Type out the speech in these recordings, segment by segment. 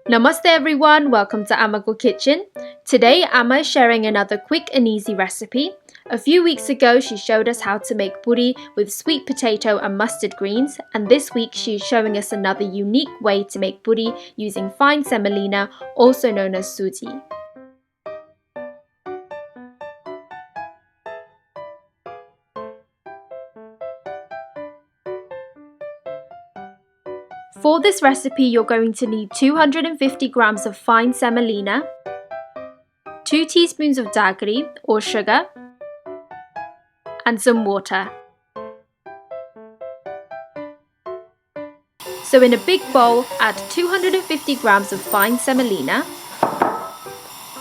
Namaste everyone, welcome to Amago Kitchen. Today Amma is sharing another quick and easy recipe. A few weeks ago she showed us how to make puri with sweet potato and mustard greens, and this week she is showing us another unique way to make puri using fine semolina, also known as Suji. For this recipe, you're going to need 250 grams of fine semolina, 2 teaspoons of jaggery or sugar, and some water. So in a big bowl, add 250 grams of fine semolina,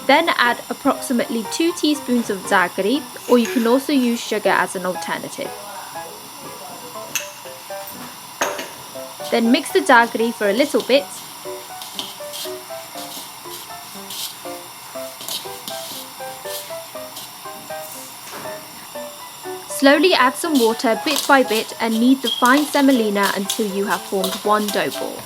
then add approximately 2 teaspoons of jaggery, or you can also use sugar as an alternative. Then mix the jaggery for a little bit. Slowly add some water bit by bit and knead the fine semolina until you have formed one dough ball.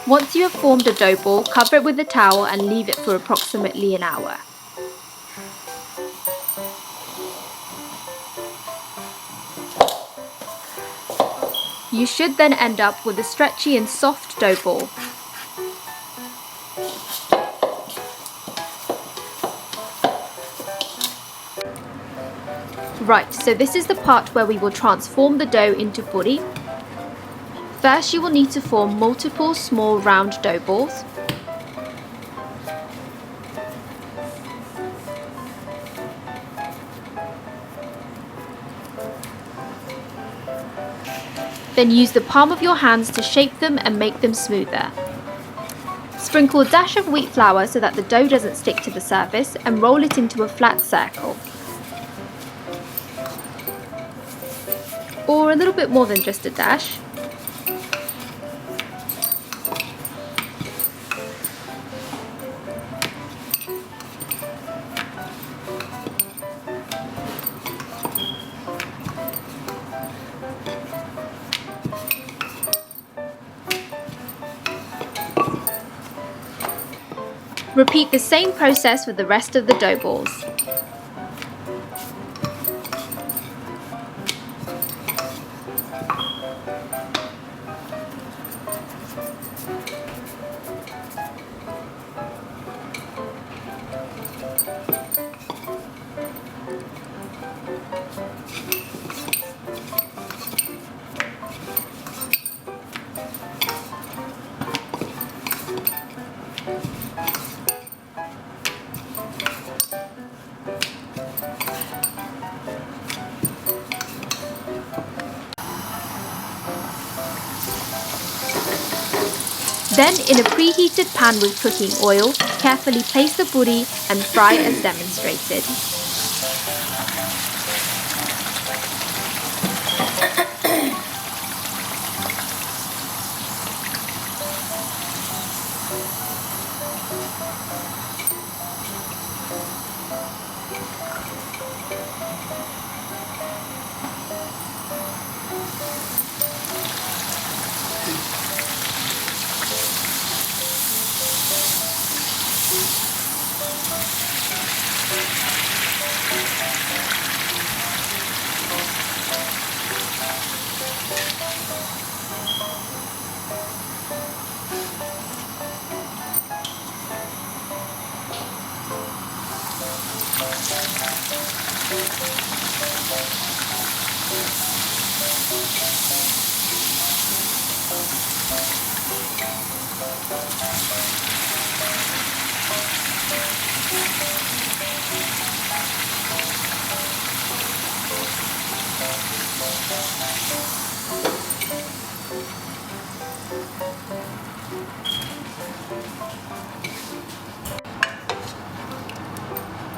Once you have formed a dough ball, cover it with a towel and leave it for approximately an hour. You should then end up with a stretchy and soft dough ball. Right, so this is the part where we will transform the dough into puri. First, you will need to form multiple small round dough balls. Then use the palm of your hands to shape them and make them smoother. Sprinkle a dash of wheat flour so that the dough doesn't stick to the surface and roll it into a flat circle. Or a little bit more than just a dash. Repeat the same process with the rest of the dough balls. Then, in a preheated pan with cooking oil, carefully place the puri and fry as demonstrated.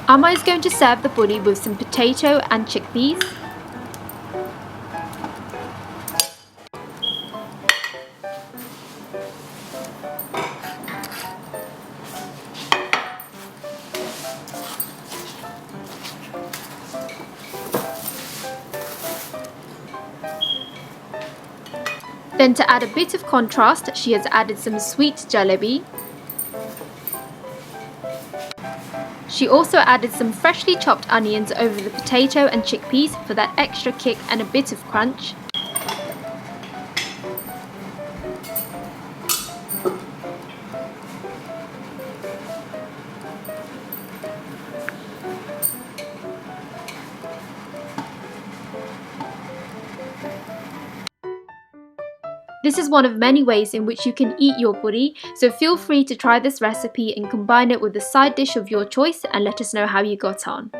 Amma is going to serve the puri with some potato and chickpeas. Then to add a bit of contrast, she has added some sweet jalebi. She also added some freshly chopped onions over the potato and chickpeas for that extra kick and a bit of crunch. This is one of many ways in which you can eat your puri, so feel free to try this recipe and combine it with a side dish of your choice and let us know how you got on.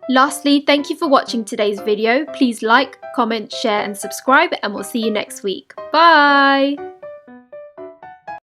Lastly, thank you for watching today's video. Please like, comment, share and subscribe, and we'll see you next week. Bye!